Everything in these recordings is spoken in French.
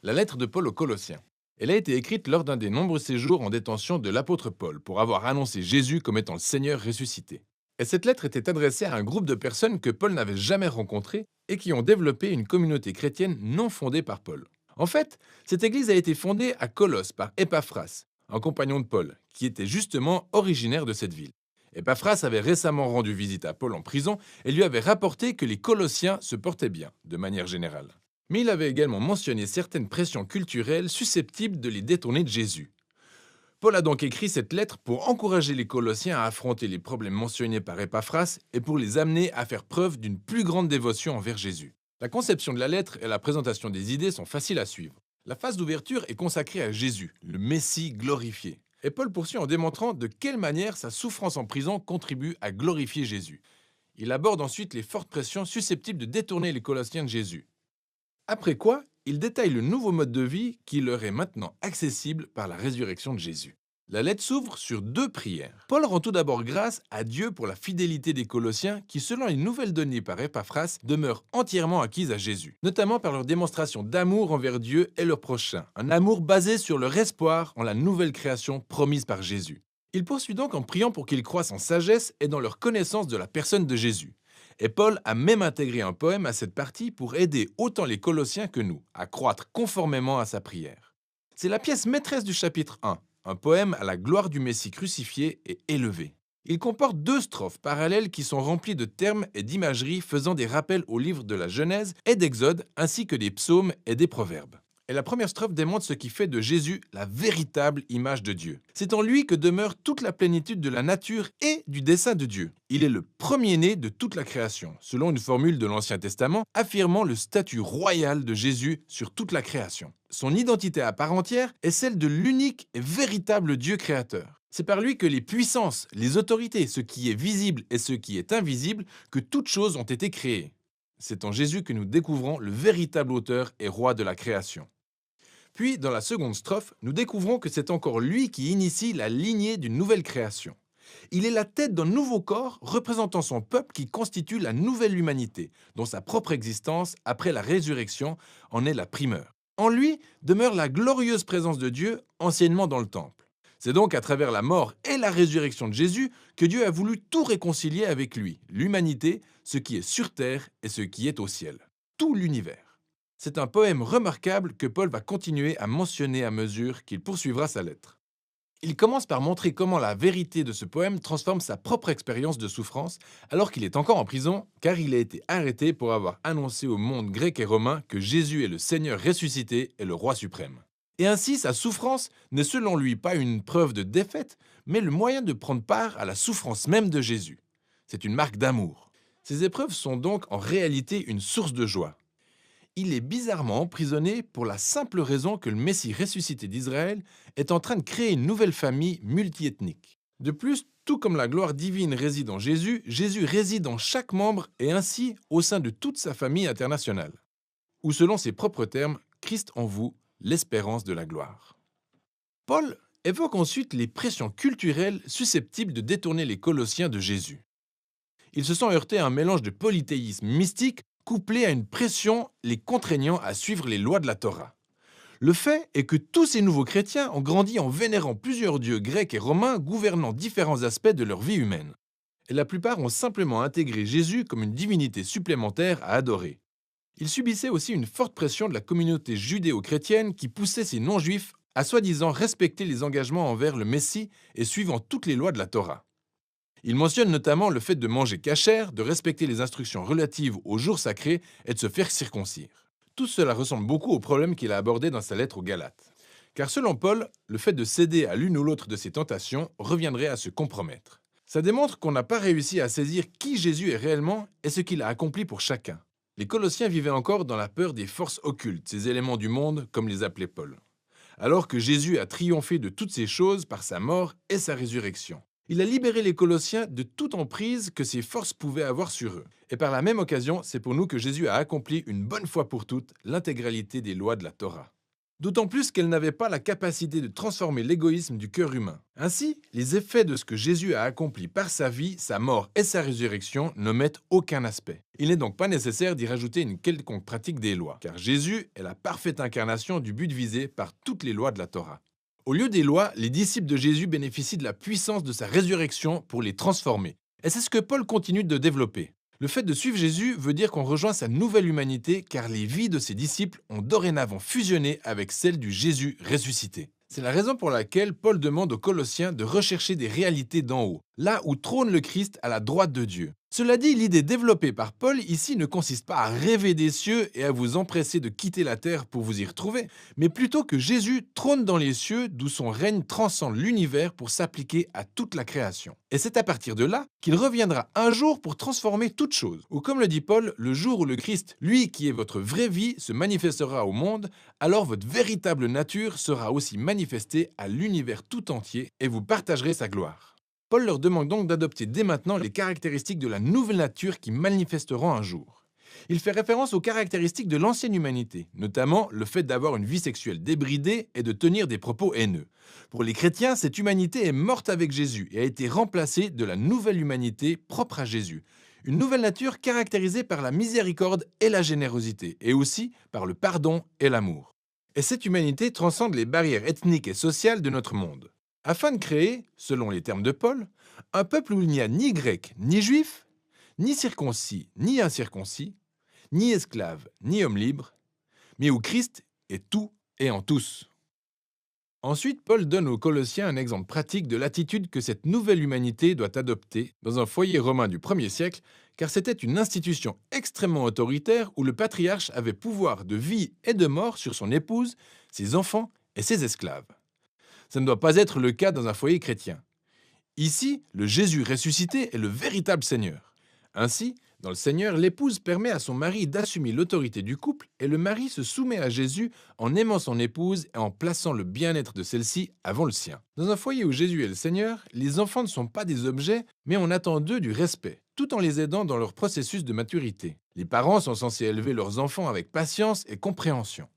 La lettre de Paul aux Colossiens. Elle a été écrite lors d'un des nombreux séjours en détention de l'apôtre Paul pour avoir annoncé Jésus comme étant le Seigneur ressuscité. Et cette lettre était adressée à un groupe de personnes que Paul n'avait jamais rencontrées et qui ont développé une communauté chrétienne non fondée par Paul. En fait, cette église a été fondée à Colosse par Épaphras, un compagnon de Paul, qui était justement originaire de cette ville. Épaphras avait récemment rendu visite à Paul en prison et lui avait rapporté que les Colossiens se portaient bien, de manière générale. Mais il avait également mentionné certaines pressions culturelles susceptibles de les détourner de Jésus. Paul a donc écrit cette lettre pour encourager les Colossiens à affronter les problèmes mentionnés par Épaphras et pour les amener à faire preuve d'une plus grande dévotion envers Jésus. La conception de la lettre et la présentation des idées sont faciles à suivre. La phase d'ouverture est consacrée à Jésus, le Messie glorifié. Et Paul poursuit en démontrant de quelle manière sa souffrance en prison contribue à glorifier Jésus. Il aborde ensuite les fortes pressions susceptibles de détourner les Colossiens de Jésus. Après quoi, il détaille le nouveau mode de vie qui leur est maintenant accessible par la résurrection de Jésus. La lettre s'ouvre sur deux prières. Paul rend tout d'abord grâce à Dieu pour la fidélité des Colossiens qui, selon les nouvelles données par Épaphras, demeurent entièrement acquises à Jésus, notamment par leur démonstration d'amour envers Dieu et leur prochain, un amour basé sur leur espoir en la nouvelle création promise par Jésus. Il poursuit donc en priant pour qu'ils croissent en sagesse et dans leur connaissance de la personne de Jésus. Et Paul a même intégré un poème à cette partie pour aider autant les Colossiens que nous à croître conformément à sa prière. C'est la pièce maîtresse du chapitre 1, un poème à la gloire du Messie crucifié et élevé. Il comporte deux strophes parallèles qui sont remplies de termes et d'imageries faisant des rappels aux livres de la Genèse et d'Exode, ainsi que des psaumes et des proverbes. Et la première strophe démontre ce qui fait de Jésus la véritable image de Dieu. C'est en lui que demeure toute la plénitude de la nature et du dessein de Dieu. Il est le premier-né de toute la création, selon une formule de l'Ancien Testament affirmant le statut royal de Jésus sur toute la création. Son identité à part entière est celle de l'unique et véritable Dieu créateur. C'est par lui que les puissances, les autorités, ce qui est visible et ce qui est invisible, que toutes choses ont été créées. C'est en Jésus que nous découvrons le véritable auteur et roi de la création. Puis, dans la seconde strophe, nous découvrons que c'est encore lui qui initie la lignée d'une nouvelle création. Il est la tête d'un nouveau corps représentant son peuple qui constitue la nouvelle humanité, dont sa propre existence, après la résurrection, en est la primeur. En lui demeure la glorieuse présence de Dieu anciennement dans le temple. C'est donc à travers la mort et la résurrection de Jésus que Dieu a voulu tout réconcilier avec lui, l'humanité, ce qui est sur terre et ce qui est au ciel, tout l'univers. C'est un poème remarquable que Paul va continuer à mentionner à mesure qu'il poursuivra sa lettre. Il commence par montrer comment la vérité de ce poème transforme sa propre expérience de souffrance alors qu'il est encore en prison car il a été arrêté pour avoir annoncé au monde grec et romain que Jésus est le Seigneur ressuscité et le roi suprême. Et ainsi, sa souffrance n'est selon lui pas une preuve de défaite, mais le moyen de prendre part à la souffrance même de Jésus. C'est une marque d'amour. Ces épreuves sont donc en réalité une source de joie. Il est bizarrement emprisonné pour la simple raison que le Messie ressuscité d'Israël est en train de créer une nouvelle famille multiethnique. De plus, tout comme la gloire divine réside en Jésus, Jésus réside en chaque membre et ainsi au sein de toute sa famille internationale. Ou selon ses propres termes, Christ en vous, l'espérance de la gloire. Paul évoque ensuite les pressions culturelles susceptibles de détourner les Colossiens de Jésus. Ils se sont heurtés à un mélange de polythéisme mystique couplé à une pression les contraignant à suivre les lois de la Torah. Le fait est que tous ces nouveaux chrétiens ont grandi en vénérant plusieurs dieux grecs et romains gouvernant différents aspects de leur vie humaine. Et la plupart ont simplement intégré Jésus comme une divinité supplémentaire à adorer. Ils subissaient aussi une forte pression de la communauté judéo-chrétienne qui poussait ces non-juifs à soi-disant respecter les engagements envers le Messie et suivant toutes les lois de la Torah. Il mentionne notamment le fait de manger cachère, de respecter les instructions relatives aux jours sacrés et de se faire circoncire. Tout cela ressemble beaucoup au problème qu'il a abordé dans sa lettre aux Galates. Car selon Paul, le fait de céder à l'une ou l'autre de ces tentations reviendrait à se compromettre. Ça démontre qu'on n'a pas réussi à saisir qui Jésus est réellement et ce qu'il a accompli pour chacun. Les Colossiens vivaient encore dans la peur des forces occultes, ces éléments du monde, comme les appelait Paul. Alors que Jésus a triomphé de toutes ces choses par sa mort et sa résurrection. Il a libéré les Colossiens de toute emprise que ces forces pouvaient avoir sur eux. Et par la même occasion, c'est pour nous que Jésus a accompli une bonne fois pour toutes l'intégralité des lois de la Torah. D'autant plus qu'elle n'avait pas la capacité de transformer l'égoïsme du cœur humain. Ainsi, les effets de ce que Jésus a accompli par sa vie, sa mort et sa résurrection n'omettent aucun aspect. Il n'est donc pas nécessaire d'y rajouter une quelconque pratique des lois, car Jésus est la parfaite incarnation du but visé par toutes les lois de la Torah. Au lieu des lois, les disciples de Jésus bénéficient de la puissance de sa résurrection pour les transformer. Et c'est ce que Paul continue de développer. Le fait de suivre Jésus veut dire qu'on rejoint sa nouvelle humanité car les vies de ses disciples ont dorénavant fusionné avec celles du Jésus ressuscité. C'est la raison pour laquelle Paul demande aux Colossiens de rechercher des réalités d'en haut, là où trône le Christ à la droite de Dieu. Cela dit, l'idée développée par Paul ici ne consiste pas à rêver des cieux et à vous empresser de quitter la terre pour vous y retrouver, mais plutôt que Jésus trône dans les cieux d'où son règne transcende l'univers pour s'appliquer à toute la création. Et c'est à partir de là qu'il reviendra un jour pour transformer toute chose. Ou comme le dit Paul, le jour où le Christ, lui qui est votre vraie vie, se manifestera au monde, alors votre véritable nature sera aussi manifestée à l'univers tout entier et vous partagerez sa gloire. Paul leur demande donc d'adopter dès maintenant les caractéristiques de la nouvelle nature qui manifesteront un jour. Il fait référence aux caractéristiques de l'ancienne humanité, notamment le fait d'avoir une vie sexuelle débridée et de tenir des propos haineux. Pour les chrétiens, cette humanité est morte avec Jésus et a été remplacée de la nouvelle humanité propre à Jésus. Une nouvelle nature caractérisée par la miséricorde et la générosité, et aussi par le pardon et l'amour. Et cette humanité transcende les barrières ethniques et sociales de notre monde, afin de créer, selon les termes de Paul, un peuple où il n'y a ni grec ni juif, ni circoncis ni incirconcis, ni esclave ni homme libre, mais où Christ est tout et en tous. Ensuite, Paul donne aux Colossiens un exemple pratique de l'attitude que cette nouvelle humanité doit adopter dans un foyer romain du 1er siècle, car c'était une institution extrêmement autoritaire où le patriarche avait pouvoir de vie et de mort sur son épouse, ses enfants et ses esclaves. Ça ne doit pas être le cas dans un foyer chrétien. Ici, le Jésus ressuscité est le véritable Seigneur. Ainsi, dans le Seigneur, l'épouse permet à son mari d'assumer l'autorité du couple et le mari se soumet à Jésus en aimant son épouse et en plaçant le bien-être de celle-ci avant le sien. Dans un foyer où Jésus est le Seigneur, les enfants ne sont pas des objets, mais on attend d'eux du respect, tout en les aidant dans leur processus de maturité. Les parents sont censés élever leurs enfants avec patience et compréhension.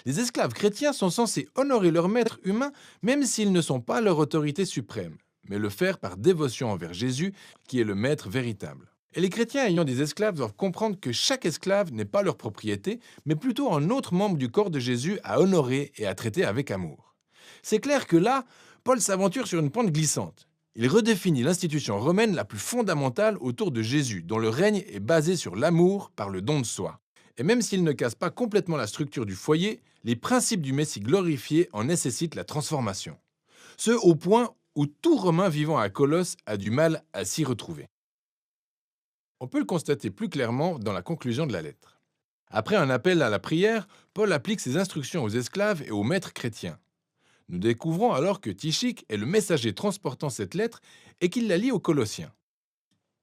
Les esclaves chrétiens sont censés honorer leur maître humain même s'ils ne sont pas leur autorité suprême, mais le faire par dévotion envers Jésus, qui est le maître véritable. Et les chrétiens ayant des esclaves doivent comprendre que chaque esclave n'est pas leur propriété, mais plutôt un autre membre du corps de Jésus à honorer et à traiter avec amour. C'est clair que là, Paul s'aventure sur une pente glissante. Il redéfinit l'institution romaine la plus fondamentale autour de Jésus, dont le règne est basé sur l'amour par le don de soi. Et même s'il ne casse pas complètement la structure du foyer, les principes du Messie glorifié en nécessitent la transformation. Ce au point où tout Romain vivant à Colosse a du mal à s'y retrouver. On peut le constater plus clairement dans la conclusion de la lettre. Après un appel à la prière, Paul applique ses instructions aux esclaves et aux maîtres chrétiens. Nous découvrons alors que Tychik est le messager transportant cette lettre et qu'il la lie aux Colossiens.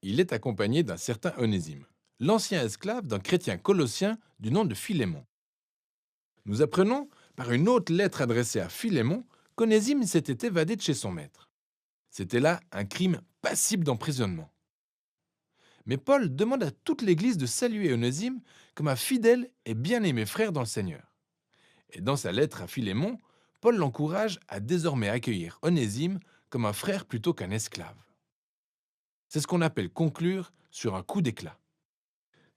Il est accompagné d'un certain Onésime, l'ancien esclave d'un chrétien colossien du nom de Philémon. Nous apprenons, par une autre lettre adressée à Philémon, qu'Onésime s'était évadé de chez son maître. C'était là un crime passible d'emprisonnement. Mais Paul demande à toute l'Église de saluer Onésime comme un fidèle et bien-aimé frère dans le Seigneur. Et dans sa lettre à Philémon, Paul l'encourage à désormais accueillir Onésime comme un frère plutôt qu'un esclave. C'est ce qu'on appelle conclure sur un coup d'éclat.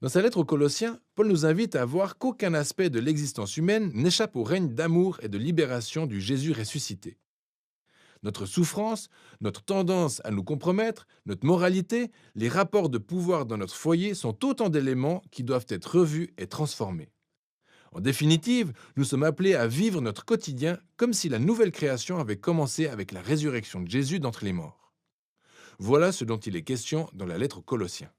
Dans sa lettre aux Colossiens, Paul nous invite à voir qu'aucun aspect de l'existence humaine n'échappe au règne d'amour et de libération du Jésus ressuscité. Notre souffrance, notre tendance à nous compromettre, notre moralité, les rapports de pouvoir dans notre foyer sont autant d'éléments qui doivent être revus et transformés. En définitive, nous sommes appelés à vivre notre quotidien comme si la nouvelle création avait commencé avec la résurrection de Jésus d'entre les morts. Voilà ce dont il est question dans la lettre aux Colossiens.